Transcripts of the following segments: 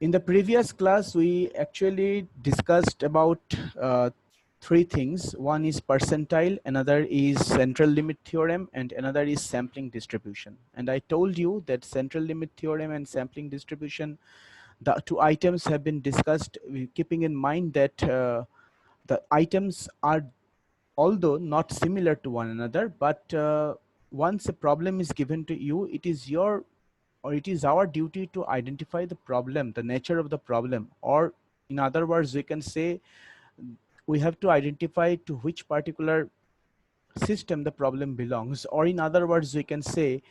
In the previous class, we actually discussed about three things. One is percentile, another is central limit theorem, and another is sampling distribution. And I told you that central limit theorem and sampling distribution, the two items have been discussed, keeping in mind that the items are, although not similar to one another, but once a problem is given to you, it is your or it is our duty to identify the problem, the nature of the problem, or in other words, we can say we have to identify to which particular system the problem belongs, or in other words, we can say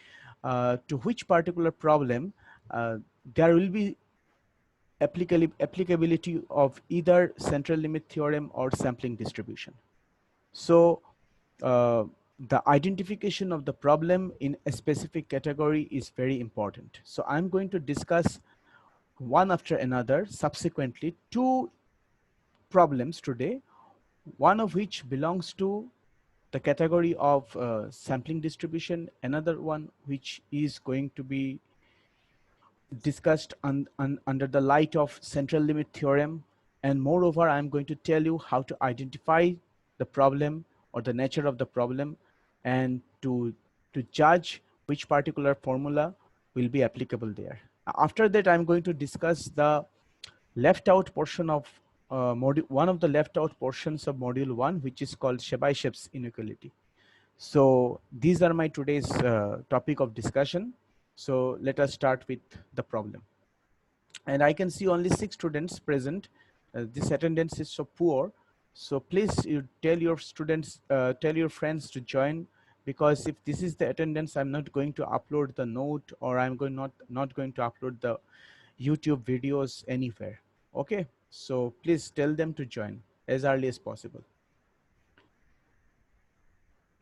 to which particular problem there will be applicability of either central limit theorem or sampling distribution. So the identification of the problem in a specific category is very important. So I'm going to discuss one after another subsequently two problems today, one of which belongs to the category of sampling distribution, another one which is going to be discussed under the light of central limit theorem, and moreover I'm going to tell you how to identify the problem or the nature of the problem and to judge which particular formula will be applicable there. After that, I'm going to discuss the left out portion of one of the left out portions of module 1, which is called Chebychev's inequality. So these are my today's topic of discussion. So let us start with the problem. And I can see only 6 students present. This attendance is so poor. So please you tell your students, tell your friends to join, because if this is the attendance, I'm not going to upload the note, or I'm not going to upload the YouTube videos anywhere. Okay, so please tell them to join as early as possible.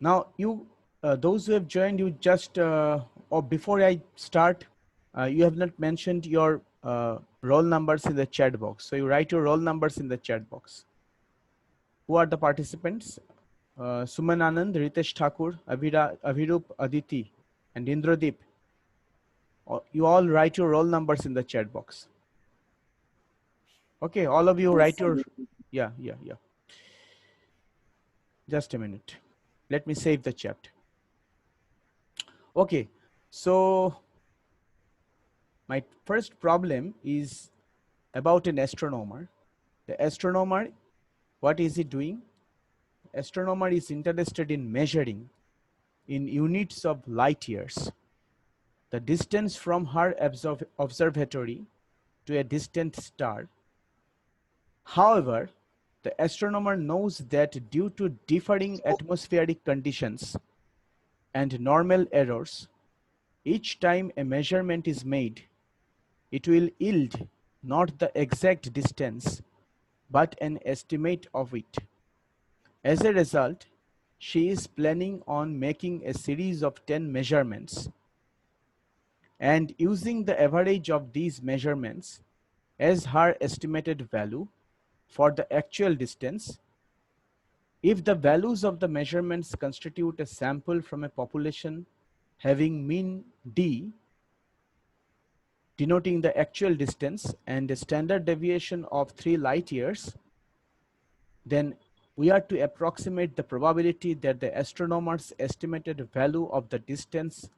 Now you, those who have joined, you just, or before I start, you have not mentioned your roll numbers in the chat box. So you write your roll numbers in the chat box. Who are the participants? Suman Anand, Ritesh Thakur, Avirup Aditi, and Indradeep. You all write your roll numbers in the chat box. Okay, all of you write your, yeah. Just a minute. Let me save the chat. Okay, so my first problem is about an astronomer. The astronomer, what is he doing? Astronomer is interested in measuring in units of light years the distance from her observatory to a distant star. However, the astronomer knows that due to differing atmospheric conditions and normal errors, each time a measurement is made, it will yield not the exact distance, but an estimate of it. As a result, she is planning on making a series of 10 measurements and using the average of these measurements as her estimated value for the actual distance. If the values of the measurements constitute a sample from a population having mean d, denoting the actual distance, and a standard deviation of 3 light years, then we are to approximate the probability that the astronomer's estimated value of the distance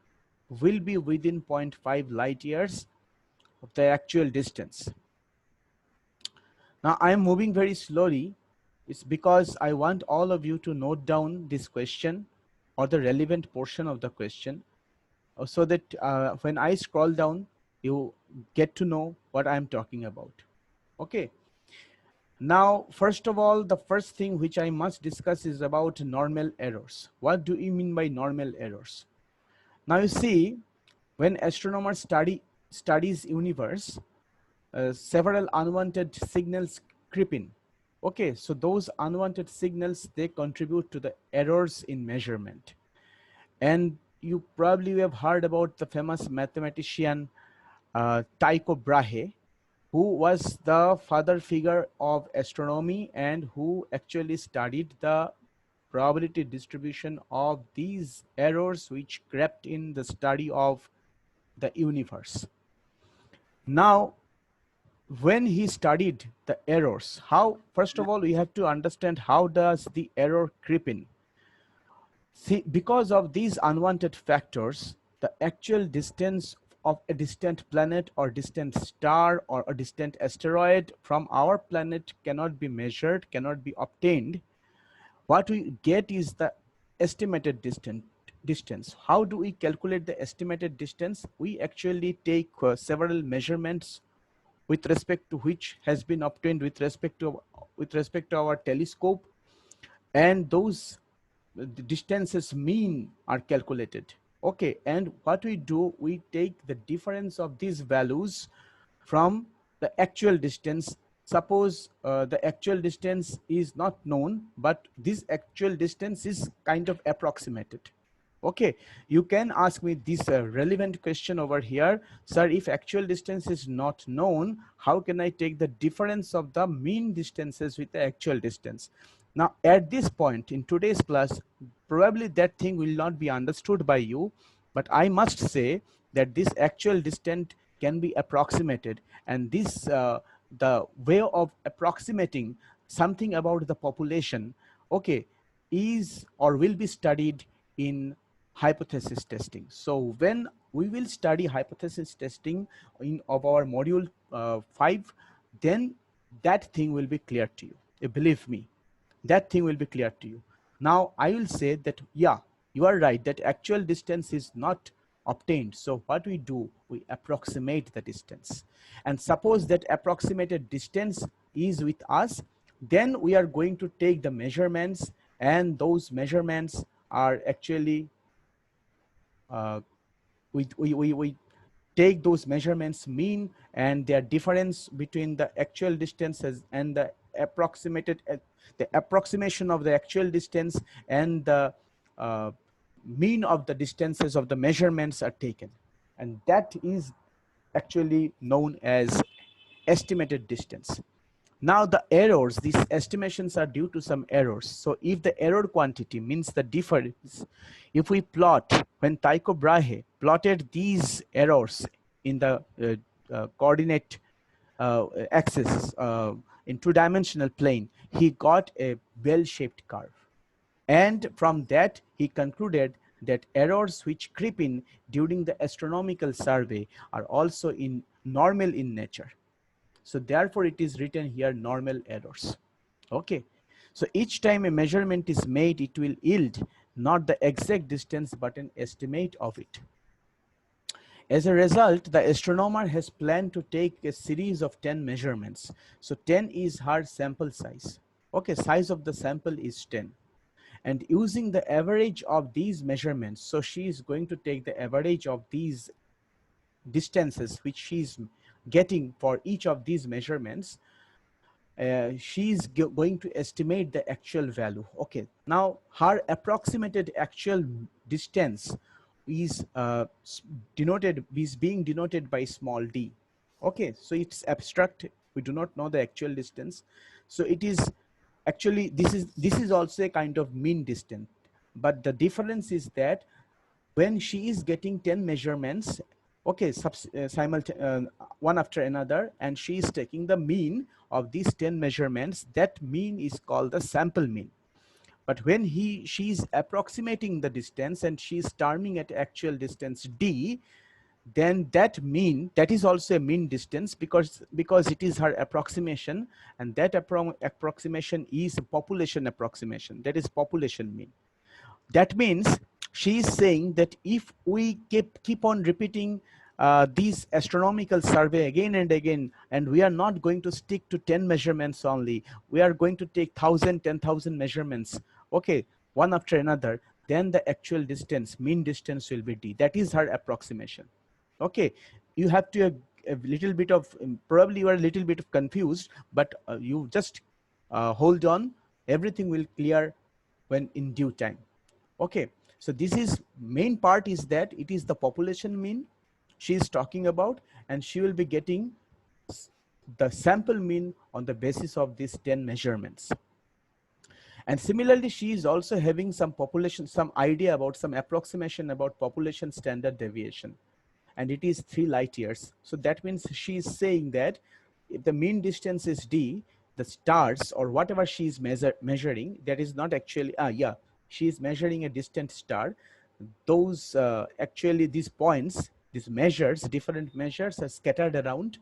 will be within 0.5 light years of the actual distance. Now I am moving very slowly. It's because I want all of you to note down this question or the relevant portion of the question, so that when I scroll down, you get to know what I'm talking about. Okay. Now, first of all, the first thing which I must discuss is about normal errors. What do you mean by normal errors? Now you see, when astronomers studies universe, several unwanted signals creep in. Okay, so those unwanted signals, they contribute to the errors in measurement. And you probably have heard about the famous mathematician Tycho Brahe, who was the father figure of astronomy and who actually studied the probability distribution of these errors which crept in the study of the universe. Now, when he studied the errors, how, first of all, we have to understand how does the error creep in. See, because of these unwanted factors, the actual distance of a distant planet or distant star or a distant asteroid from our planet cannot be measured, cannot be obtained. What we get is the estimated distance. How do we calculate the estimated distance? We actually take several measurements with respect to which has been obtained with respect to our telescope, and those the distances mean are calculated. Okay, and what we do, we take the difference of these values from the actual distance. Suppose the actual distance is not known, but this actual distance is kind of approximated. Okay, you can ask me this relevant question over here, sir. If actual distance is not known, how can I take the difference of the mean distances with the actual distance? Now at this point in today's class, probably that thing will not be understood by you, but I must say that this actual distance can be approximated, and this the way of approximating something about the population, okay, is or will be studied in hypothesis testing. So when we will study hypothesis testing in of our module 5, then that thing will be clear to you. Believe me, that thing will be clear to you. Now I will say that, yeah, you are right, that actual distance is not obtained. So what we do, we approximate the distance. And suppose that approximated distance is with us, then we are going to take the measurements, and those measurements are actually uh, we take those measurements mean and their difference between the actual distances and the approximation of the actual distance and the uh, mean of the distances of the measurements are taken, and that is actually known as estimated distance. Now the errors, these estimations are due to some errors. So if the error quantity means the difference, if we plot, when Tycho Brahe plotted these errors in the coordinate axis in two-dimensional plane, he got a bell-shaped curve. And from that, he concluded that errors which creep in during the astronomical survey are also in normal in nature. So therefore it is written here normal errors. Okay, so each time a measurement is made, it will yield not the exact distance but an estimate of it. As a result, the astronomer has planned to take a series of 10 measurements. So 10 is her sample size. Okay, size of the sample is 10. And using the average of these measurements, so she is going to take the average of these distances which she is getting for each of these measurements, she's going to estimate the actual value. Okay, now her approximated actual distance is being denoted by small d. Okay, so it's abstract, we do not know the actual distance. So it is actually, this is also a kind of mean distance, but the difference is that when she is getting 10 measurements, okay, one after another, and she is taking the mean of these 10 measurements, that mean is called the sample mean. But when she is approximating the distance and she is terming at actual distance d, then that mean, that is also a mean distance, because it is her approximation, and that approximation is population approximation, that is population mean. That means she is saying that if we keep on repeating these astronomical survey again and again, and we are not going to stick to 10 measurements only, we are going to take 10,000 measurements, okay, one after another, then the actual distance, mean distance, will be d. That is her approximation. Okay, you have to a little bit of probably you are a little bit of confused, but you just hold on, everything will clear when in due time. Okay, so this is main part, is that it is the population mean she is talking about, and she will be getting the sample mean on the basis of these 10 measurements. And similarly, she is also having some population, some idea about, some approximation about population standard deviation, and it is 3 light years. So that means she is saying that if the mean distance is d, the stars or whatever she is measuring, that is not actually, she is measuring a distant star. Those actually these points, these measures, different measures are scattered around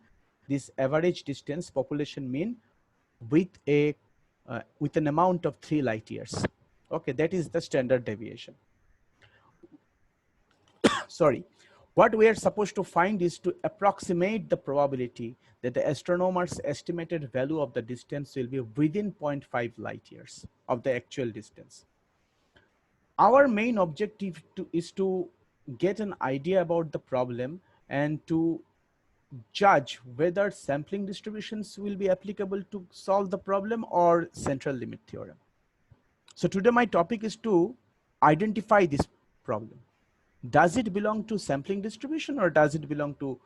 this average distance population mean with a with an amount of 3 light years. Okay, that is the standard deviation. Sorry. What we are supposed to find is to approximate the probability that the astronomer's estimated value of the distance will be within 0.5 light years of the actual distance. Our main objective is to get an idea about the problem and to judge whether sampling distributions will be applicable to solve the problem or central limit theorem. So today my topic is to identify this problem. Does it belong to sampling distribution or does it belong to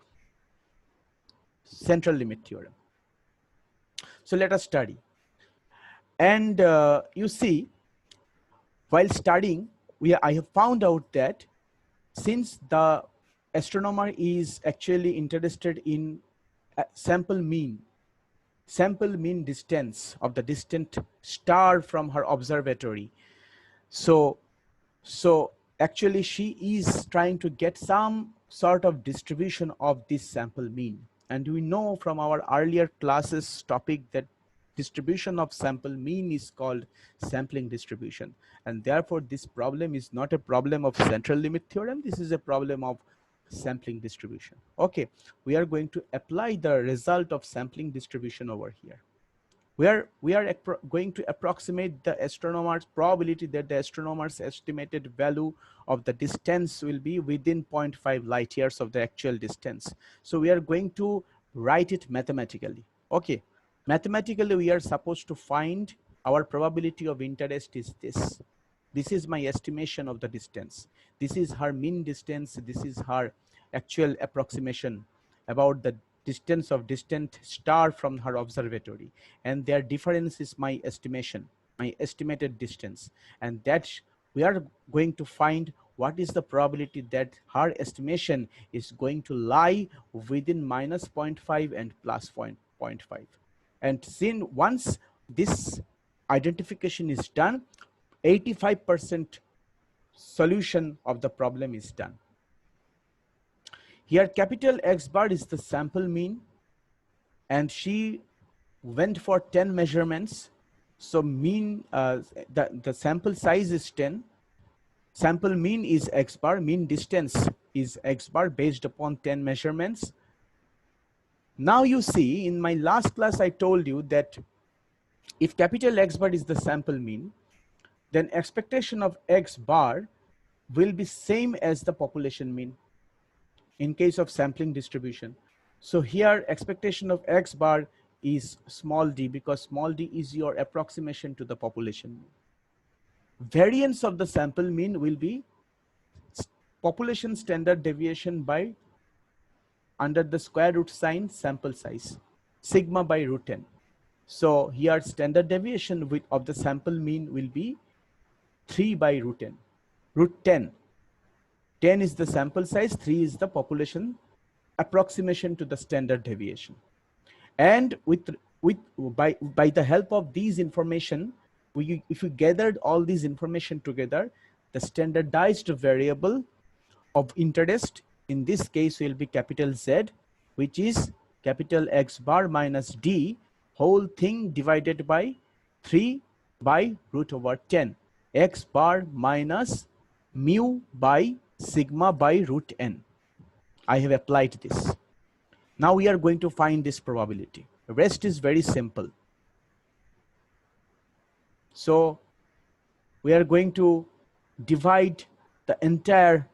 central limit theorem? So let us study. And you see, while studying, I have found out that since the astronomer is actually interested in sample mean distance of the distant star from her observatory, so actually she is trying to get some sort of distribution of this sample mean. And we know from our earlier classes topic that distribution of sample mean is called sampling distribution. And therefore this problem is not a problem of central limit theorem. This is a problem of sampling distribution. Okay, we are going to apply the result of sampling distribution over here. We are going to approximate the astronomer's probability that the astronomer's estimated value of the distance will be within 0.5 light years of the actual distance. So we are going to write it mathematically. Okay, mathematically we are supposed to find our probability of interest is this. This is my estimation of the distance. This is her mean distance. This is her actual approximation about the distance of distant star from her observatory, and their difference is my estimation, my estimated distance. And that we are going to find what is the probability that her estimation is going to lie within minus 0.5 and plus 0.5. And since once this identification is done, 85% solution of the problem is done. Here capital X bar is the sample mean, and she went for 10 measurements. So mean, the sample size is 10. Sample mean is X bar, mean distance is X bar based upon 10 measurements. Now you see, in my last class I told you that if capital X bar is the sample mean, then expectation of X bar will be same as the population mean in case of sampling distribution. So here expectation of X bar is small d, because small d is your approximation to the population mean. Variance of the sample mean will be population standard deviation by under the square root sign sample size, sigma by root n. So here standard deviation of the sample mean will be 3 by root n, root 10. 10 is the sample size, 3 is the population approximation to the standard deviation. And by the help of these information, if we gathered all these information together, the standardized variable of interest in this case will be capital Z, which is capital X bar minus D whole thing divided by 3 by root over 10, X bar minus mu by sigma by root n. I have applied this. Now we are going to find this probability. The rest is very simple. So we are going to divide the entire,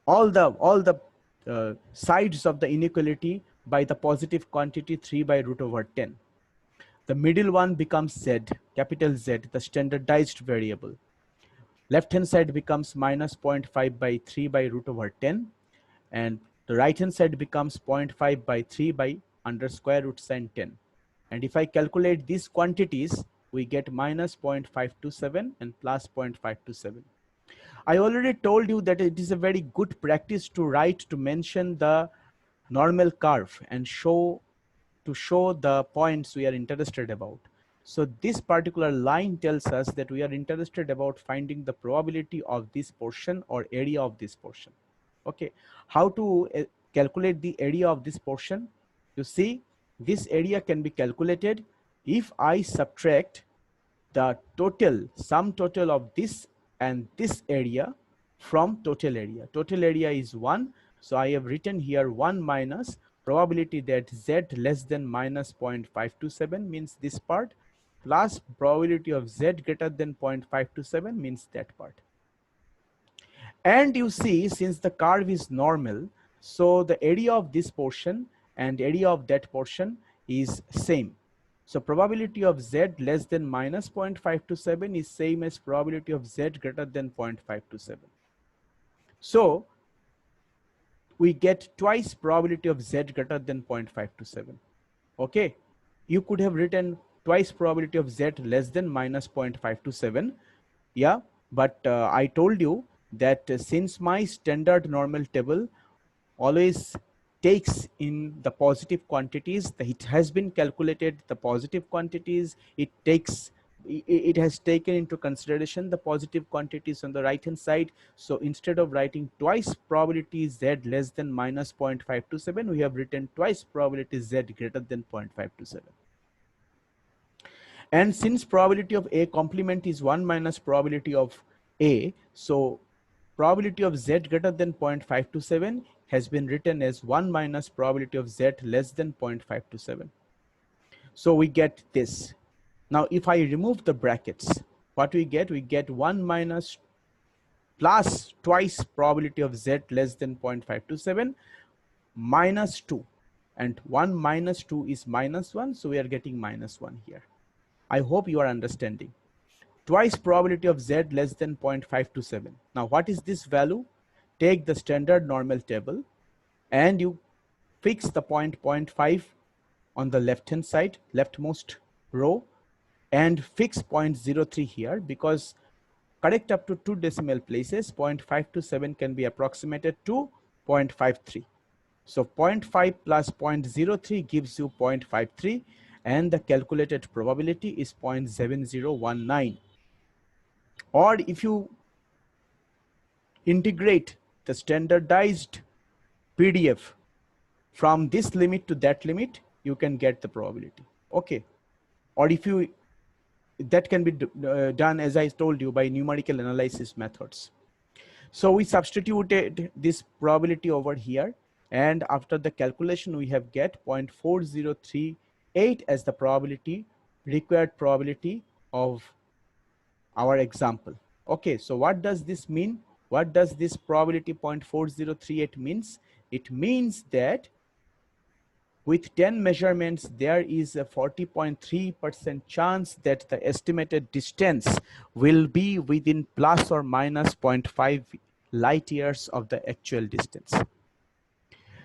all the sides of the inequality by the positive quantity 3 by root over 10. The middle one becomes Z, capital Z, the standardized variable. Left hand side becomes minus 0.5 by 3 by root over 10, and the right hand side becomes 0.5 by 3 by under square root sign 10. And if I calculate these quantities, we get minus 0.527 and plus 0.527. I already told you that it is a very good practice to mention the normal curve and show to show the points we are interested about. So this particular line tells us that we are interested about finding the probability of this portion or area of this portion. Okay, how to calculate the area of this portion? You see, this area can be calculated if I subtract the total, sum total of this and this area from total area. Total area is 1, so I have written here 1 minus probability that z less than minus 0.527 means this part, plus probability of z greater than 0.527 means that part. And you see, since the curve is normal, so the area of this portion and area of that portion is same. So probability of z less than minus 0.527 is same as probability of z greater than 0.527. So we get twice probability of z greater than 0.527. Okay, you could have written twice probability of z less than minus 0.527. Yeah, but I told you that since my standard normal table always takes in the positive quantities, it has been calculated the positive quantities, it has taken into consideration the positive quantities on the right hand side. So instead of writing twice probability z less than minus 0.527, we have written twice probability z greater than 0.527. And since probability of A complement is 1 minus probability of A, so probability of Z greater than 0.527 has been written as 1 minus probability of Z less than 0.527. So we get this. Now if I remove the brackets, what we get? We get 1 minus plus twice probability of Z less than 0.527 minus 2. And 1 minus 2 is minus 1, so we are getting minus 1 here. I hope you are understanding. Twice probability of z less than 0.527. Now what is this value? Take the standard normal table and you fix the point 0.5 on the left hand side, leftmost row, and fix 0.03 here, because correct up to 2 decimal places, 0.527 can be approximated to 0.53. So 0.5 plus 0.03 gives you 0.53, and the calculated probability is 0.7019. Or if you integrate the standardized PDF from this limit to that limit, you can get the probability. Okay. Or if you, that can be done, as I told you, by numerical analysis methods. So we substituted this probability over here, and after the calculation we have get 0.4038 as the probability, required probability of our example. Okay, so what does this mean? What does this probability 0.4038 means? It means that with 10 measurements, there is a 40.3% chance that the estimated distance will be within plus or minus 0.5 light years of the actual distance.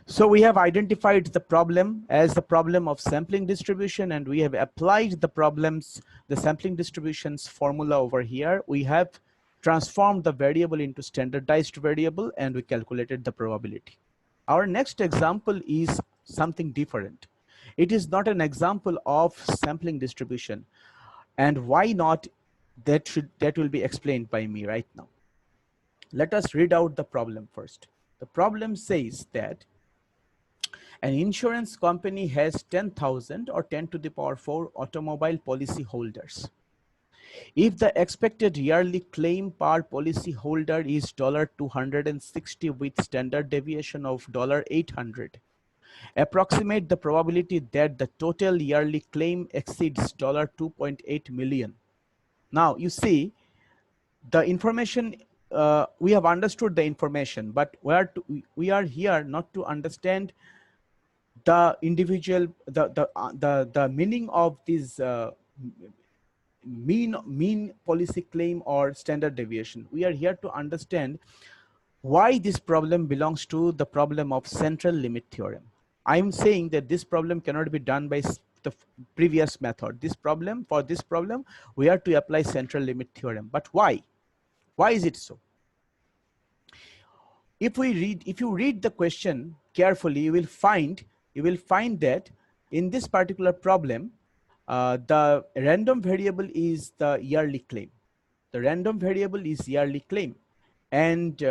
So we have identified the problem as the problem of sampling distribution, and we have applied the problems, the sampling distributions formula over here. We have transformed the variable into standardized variable, and we calculated the probability. Our next example is something different. It is not an example of sampling distribution, and why not? That will be explained by me right now. Let us read out the problem first. The problem says that an insurance company has 10,000 or 10 to the power 4 automobile policy holders. If the expected yearly claim per policy holder is $260 with standard deviation of $800, approximate the probability that the total yearly claim exceeds $2.8 million. Now you see the information, we have understood the information, but we are here not to understand the individual, the meaning of this mean policy claim or standard deviation. We are here to understand why this problem belongs to the problem of central limit theorem. I'm saying that this problem cannot be done by the previous method. For this problem, we are to apply central limit theorem. But why? Why is it so? If you read the question carefully, you will find that in this particular problem, the random variable is the yearly claim. The random variable is yearly claim. And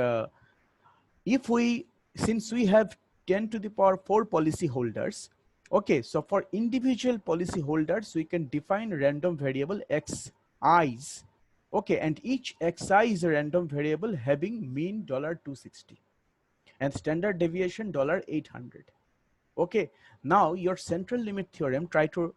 if we, since we have 10 to the power 4 policy holders, okay, so for individual policy holders, we can define random variable xi's, okay, and each xi is a random variable having mean $260 and standard deviation $800. Okay, now your central limit theorem, try to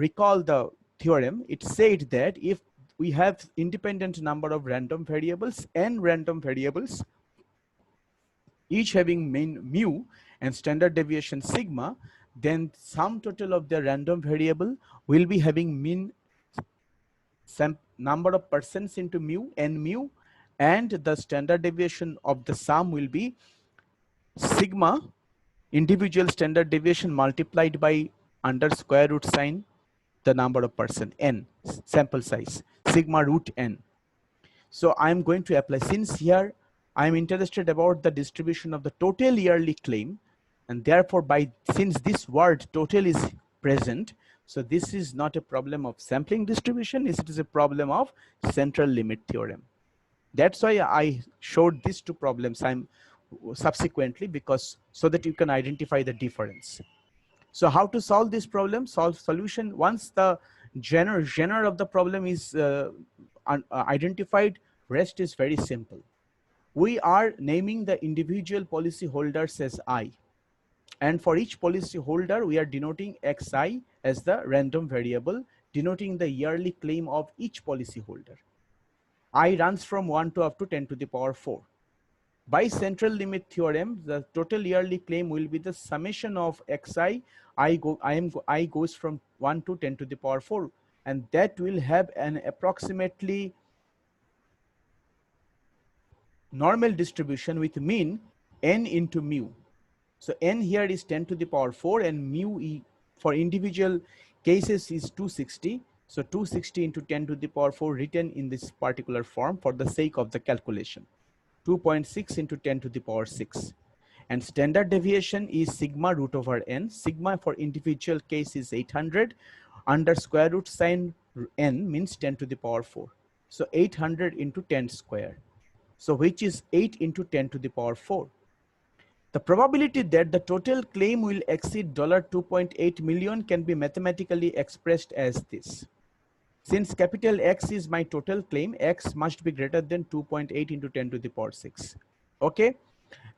recall the theorem. It said that if we have independent number of random variables, n random variables, each having mean mu and standard deviation sigma, then sum total of the random variable will be having mean number of percents into mu, n mu, and the standard deviation of the sum will be sigma individual standard deviation multiplied by under square root sign the number of percent, n, sample size, sigma root n. So I'm going to apply, since here I'm interested about the distribution of the total yearly claim, and therefore since this word total is present, so this is not a problem of sampling distribution, it is a problem of central limit theorem. That's why I showed these two problems I'm subsequently, because so that you can identify the difference. So how to solve this problem? Solution, once the genre of the problem is identified, rest is very simple. We are naming the individual policy holders as I, and for each policy holder we are denoting xi as the random variable denoting the yearly claim of each policy holder. I runs from 1 to up to 10 to the power 4. By central limit theorem, the total yearly claim will be the summation of xi. I goes from 1 to 10 to the power 4, and that will have an approximately normal distribution with mean n into mu. So n here is 10 to the power 4, and mu for individual cases is 260. So 260 into 10 to the power 4 written in this particular form for the sake of the calculation. 2.6 into 10 to the power 6. And standard deviation is sigma root over n. Sigma for individual case is 800. Under square root sign n means 10 to the power 4. So 800 into 10 square. So which is 8 into 10 to the power 4. The probability that the total claim will exceed $2.8 million can be mathematically expressed as this. Since capital X is my total claim, X must be greater than 2.8 into 10 to the power 6. Okay,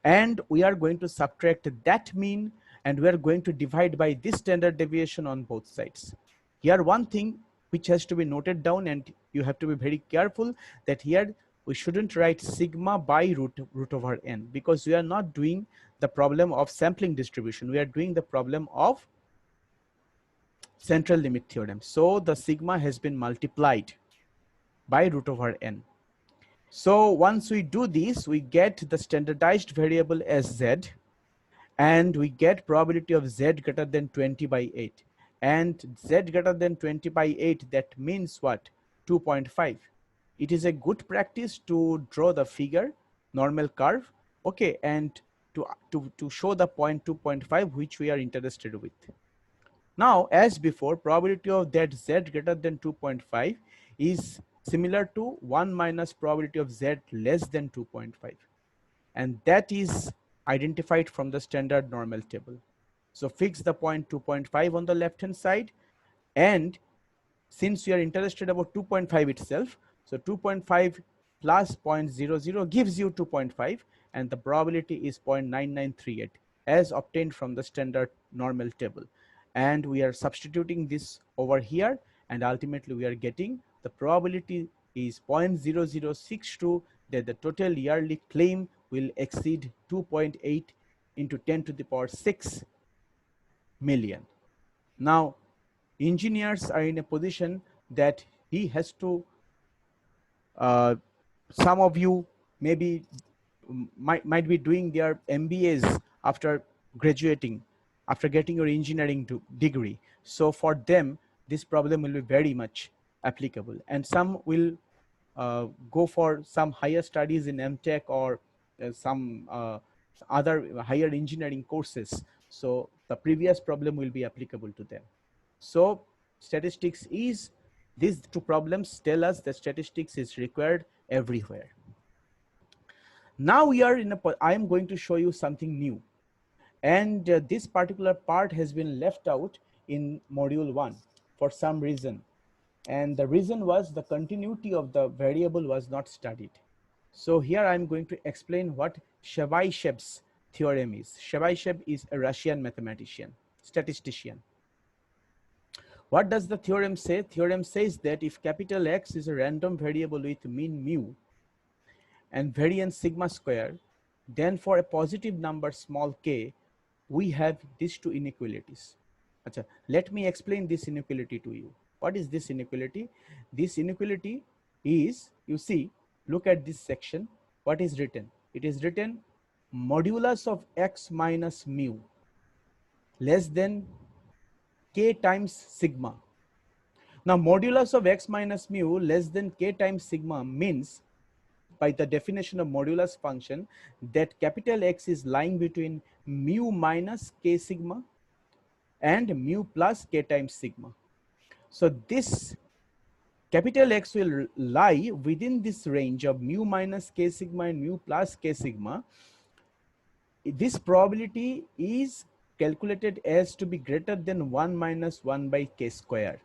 and we are going to subtract that mean, and we are going to divide by this standard deviation on both sides. Here one thing which has to be noted down, and you have to be very careful, that here we shouldn't write sigma by root over n, because we are not doing the problem of sampling distribution, we are doing the problem of central limit theorem. So the sigma has been multiplied by root over n. So once we do this, we get the standardized variable as z, and we get probability of z greater than 20 by 8. And z greater than 20 by 8, that means what? 2.5. It is a good practice to draw the figure, normal curve, okay, and to show the point 2.5 which we are interested with. Now, as before, probability of that z greater than 2.5 is similar to 1 minus probability of z less than 2.5. And that is identified from the standard normal table. So fix the point 2.5 on the left hand side, and since we are interested about 2.5 itself, so 2.5 plus 0.00 gives you 2.5, and the probability is 0.9938 as obtained from the standard normal table. And we are substituting this over here, and ultimately we are getting the probability is 0.0062 that the total yearly claim will exceed 2.8 into 10 to the power 6 million. Now, engineers are in a position that he has to, some of you maybe might be doing their MBAs after graduating, after getting your engineering degree. So for them, this problem will be very much applicable. And some will go for some higher studies in MTech or some other higher engineering courses. So the previous problem will be applicable to them. So statistics is, these two problems tell us that statistics is required everywhere. Now we are in a, I am going to show you something new, and this particular part has been left out in module 1 for some reason, and the reason was the continuity of the variable was not studied. So here I am going to explain what Chebychev's theorem is. Chebychev is a Russian mathematician, statistician. What does the theorem say? Theorem says that if capital X is a random variable with mean mu and variance sigma square, then for a positive number small k, we have these two inequalities. Achha, let me explain this inequality to you. What is this inequality? This inequality is, you see, look at this section. What is written? It is written modulus of x minus mu less than k times sigma. Now modulus of x minus mu less than k times sigma means, by the definition of modulus function, that capital X is lying between mu minus k sigma and mu plus k times sigma. So this capital X will lie within this range of mu minus k sigma and mu plus k sigma. This probability is calculated as to be greater than 1 minus 1 by k square.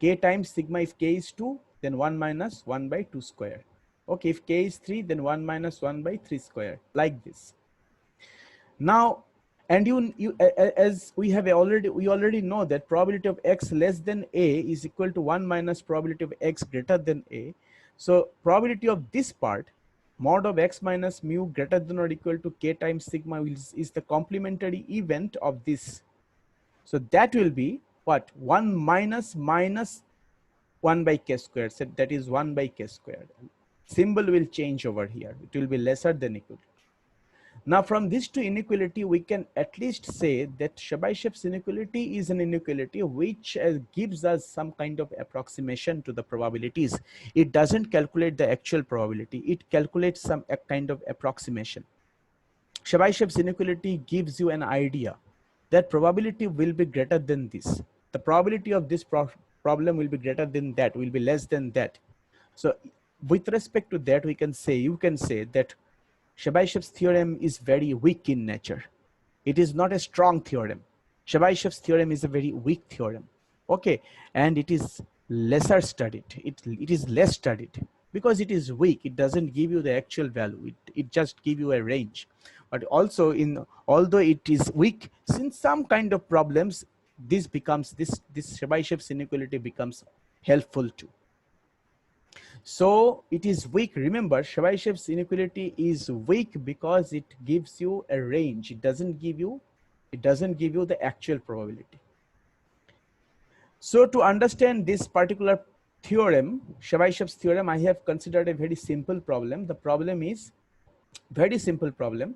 K times sigma, if k is 2, then 1 minus 1 by 2 square. Okay, if k is 3, then 1 minus 1 by 3 square, like this. Now, and as we already know that probability of x less than a is equal to 1 minus probability of x greater than a. So probability of this part, mod of x minus mu greater than or equal to k times sigma, is the complementary event of this. So that will be what? 1 minus 1 by k squared. So that is 1 by k squared. Symbol will change over here. It will be lesser than equal. Now from this to inequality, we can at least say that Chebychev's inequality is an inequality which gives us some kind of approximation to the probabilities. It doesn't calculate the actual probability. It calculates some kind of approximation. Chebychev's inequality gives you an idea that probability will be greater than this. The probability of this problem will be greater than that, will be less than that. So with respect to that, we can say, you can say that Chebychev's theorem is very weak in nature. It is not a strong theorem. Chebychev's theorem is a very weak theorem. Okay, and it is lesser studied. It is less studied because it is weak. It doesn't give you the actual value. It just gives you a range. But also, although it is weak, since some kind of problems, this Chebychev's inequality becomes helpful too. So it is weak. Remember, Chebychev's inequality is weak because it gives you a range. It doesn't give you the actual probability. So to understand this particular theorem, Chebychev's theorem, I have considered a very simple problem. The problem is very simple problem.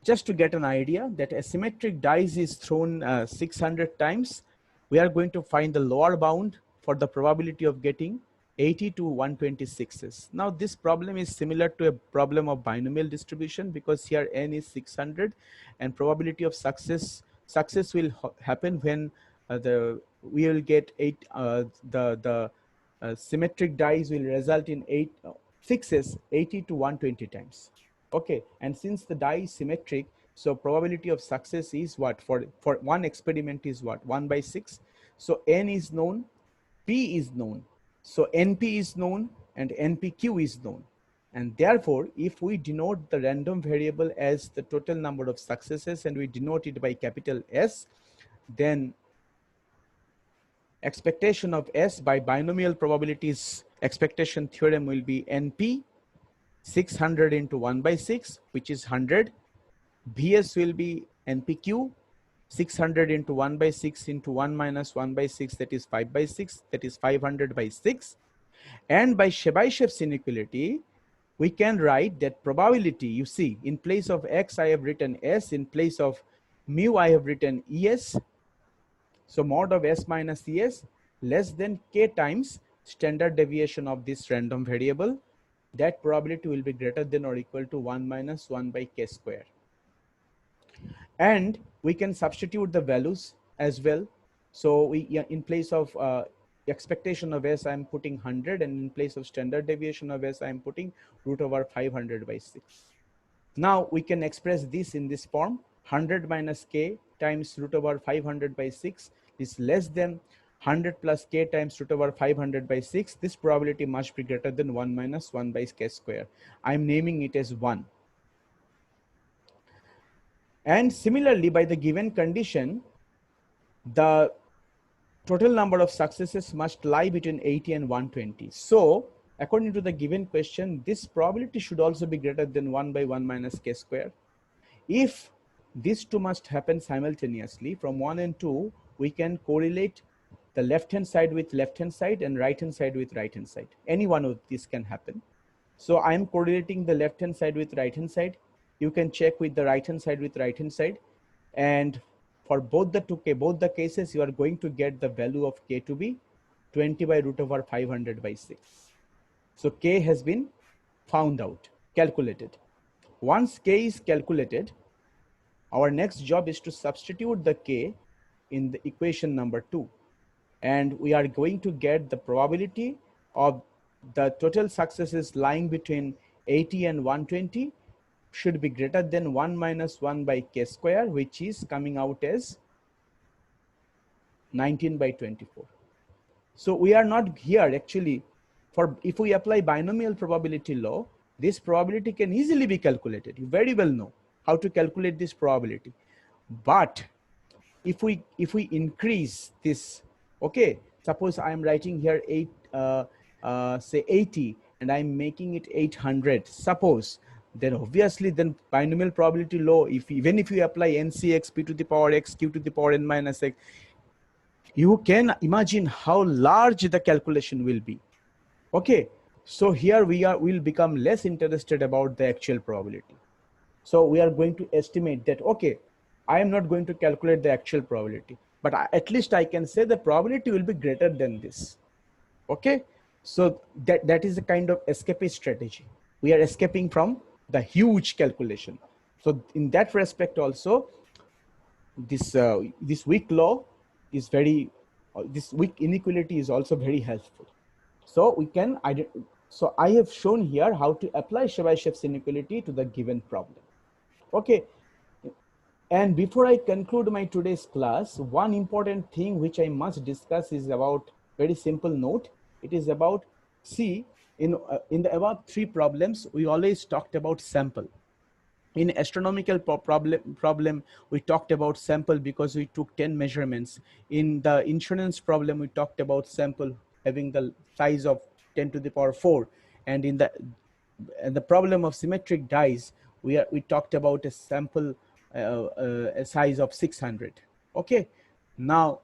Just to get an idea that a symmetric dice is thrown 600 times, we are going to find the lower bound for the probability of getting 80 to 126s. Now this problem is similar to a problem of binomial distribution because here n is 600 and probability of success will happen when we will get the symmetric dice will result in 6s 80 to 120 times. Okay, and since the die is symmetric, so probability of success is what? For one experiment is what? 1 by 6. So n is known, p is known. So np is known and npq is known. And therefore, if we denote the random variable as the total number of successes and we denote it by capital S, then expectation of S by binomial probabilities expectation theorem will be np 600 into 1 by 6, which is 100. Vs will be npq 600 into 1 by 6 into 1 minus 1 by 6, that is 5 by 6, that is 500 by 6. And by Chebychev's inequality, we can write that probability, you see, in place of x, I have written s, in place of mu, I have written es. So mod of s minus es less than k times standard deviation of this random variable. That probability will be greater than or equal to 1 minus 1 by k square. And we can substitute the values as well. So we, yeah, in place of expectation of S, I'm putting 100, and in place of standard deviation of S, I'm putting root over 500 by 6. Now we can express this in this form: 100 minus k times root over 500 by 6 is less than 100 plus k times root over 500 by 6. This probability must be greater than 1 minus 1 by k square. I'm naming it as 1. And similarly, by the given condition, the total number of successes must lie between 80 and 120. So according to the given question, this probability should also be greater than 1 by 1 minus k square. If these two must happen simultaneously, from 1 and 2, we can correlate the left hand side with left hand side and right hand side with right hand side. Any one of these can happen. So I am correlating the left hand side with right hand side. You can check with the right hand side with right hand side. And for both the cases, you are going to get the value of k to be 20 by root over 500 by 6. So k has been found out, calculated. Once k is calculated, our next job is to substitute the k in the equation number 2. And we are going to get the probability of the total successes lying between 80 and 120 should be greater than 1 minus 1 by k square, which is coming out as 19 by 24. So we are not here actually for, if we apply binomial probability law, this probability can easily be calculated. You very well know how to calculate this probability. But if we increase this, okay, suppose I am writing here say 80, and I'm making it 800, suppose, then obviously then binomial probability law, if even if you apply ncx p to the power x q to the power n minus x, you can imagine how large the calculation will be. Okay, so here we'll become less interested about the actual probability. So we are going to estimate that, okay, I am not going to calculate the actual probability, but at least I can say the probability will be greater than this. Okay, so that is a kind of escapist strategy. We are escaping from the huge calculation. So in that respect also, this weak law is very, this weak inequality is also very helpful. So we can, so I have shown here how to apply Chebychev's inequality to the given problem. Okay, and before I conclude my today's class, one important thing which I must discuss is about, very simple note. It is about, see, in the above three problems, we always talked about sample. In astronomical problem, we talked about sample because we took 10 measurements. In the insurance problem, we talked about sample having the size of 10 to the power 4. And in the problem of symmetric dies, we talked about a sample a size of 600. Okay, now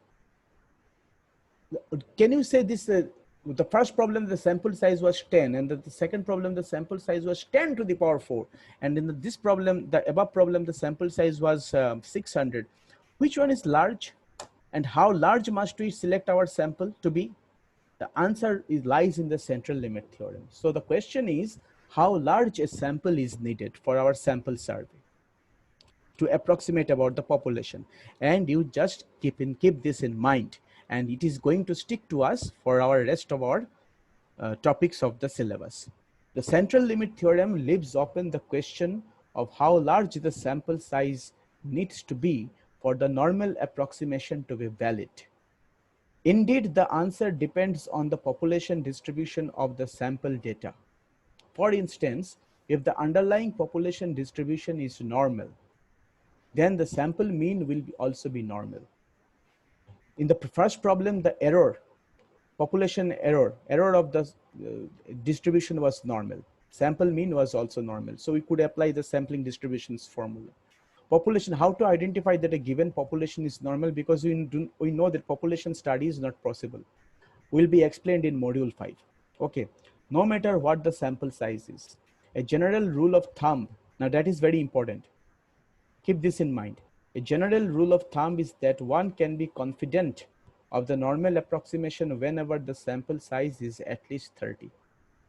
can you say this, the first problem the sample size was 10, and the second problem the sample size was 10 to the power 4, and in this problem, the above problem, the sample size was 600. Which one is large, and how large must we select our sample to be? The answer lies in the central limit theorem. So the question is, how large a sample is needed for our sample survey to approximate about the population? And you just keep this in mind, and it is going to stick to us for our rest of our topics of the syllabus. The central limit theorem leaves open the question of how large the sample size needs to be for the normal approximation to be valid. Indeed, the answer depends on the population distribution of the sample data. For instance, if the underlying population distribution is normal, then the sample mean will also be normal. In the first problem, the population error of the distribution was normal. Sample mean was also normal. So we could apply the sampling distributions formula. Population, how to identify that a given population is normal, because we know that population study is not possible. Will be explained in module 5. Okay, no matter what the sample size is, a general rule of thumb, now that is very important. Keep this in mind. A general rule of thumb is that one can be confident of the normal approximation whenever the sample size is at least 30.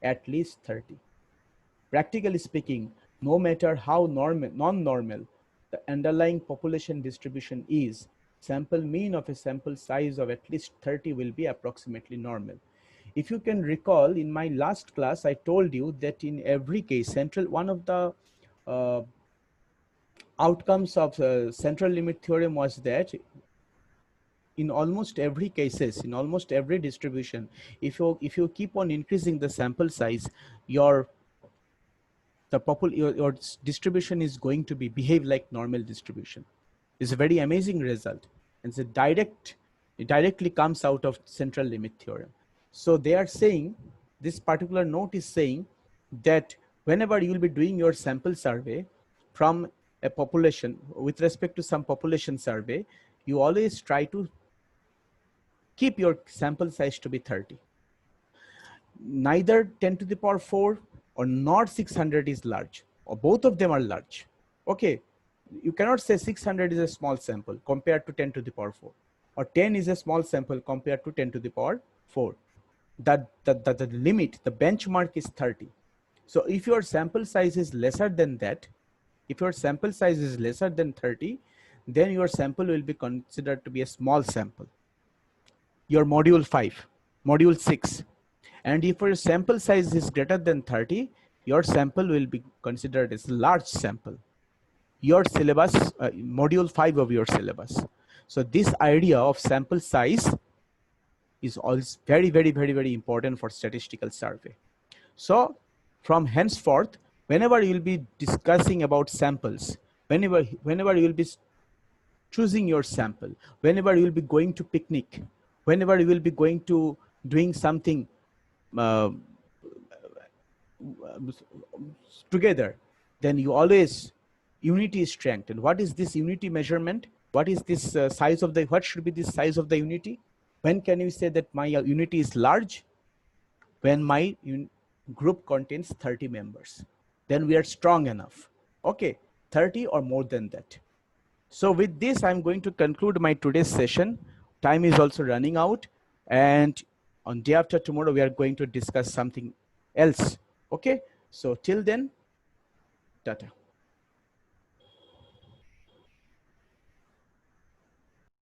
At least 30. Practically speaking, no matter how non-normal the underlying population distribution is sample mean of a sample size of at least 30 will be approximately normal. If you can recall, in my last class, I told you that in every case, one of the uh, outcomes of central limit theorem was that in almost every cases, in almost every distribution, if you keep on increasing the sample size, your your distribution is going to be behave like normal distribution. It's a very amazing result. It's a it directly comes out of central limit theorem. So they are saying, this particular note is saying that whenever you will be doing your sample survey from a population with respect to some population survey, you always try to keep your sample size to be 30. Neither 10 to the power 4 or not 600 is large, or both of them are large. Okay, you cannot say 600 is a small sample compared to 10 to the power 4, or 10 is a small sample compared to 10 to the power 4. The limit, the benchmark is 30. So if your sample size is lesser than that, if your sample size is lesser than 30, then your sample will be considered to be a small sample. Your module 5, module 6. And if your sample size is greater than 30, your sample will be considered as large sample. Your syllabus, module 5 of your syllabus. So this idea of sample size is always very important for statistical survey. So from henceforth, whenever you will be discussing about samples, whenever you will be choosing your sample, whenever you will be going to picnic, whenever you will be going to doing something together, then you always unity is strength. And what is this unity measurement? What is this size of the, what should be the size of the unity? When can you say that my unity is large? When my group contains 30 members, then we are strong enough. Okay, 30 or more than that. So with this, I'm going to conclude my today's session. Time is also running out, and on day after tomorrow, we are going to discuss something else. Okay, so till then, tata.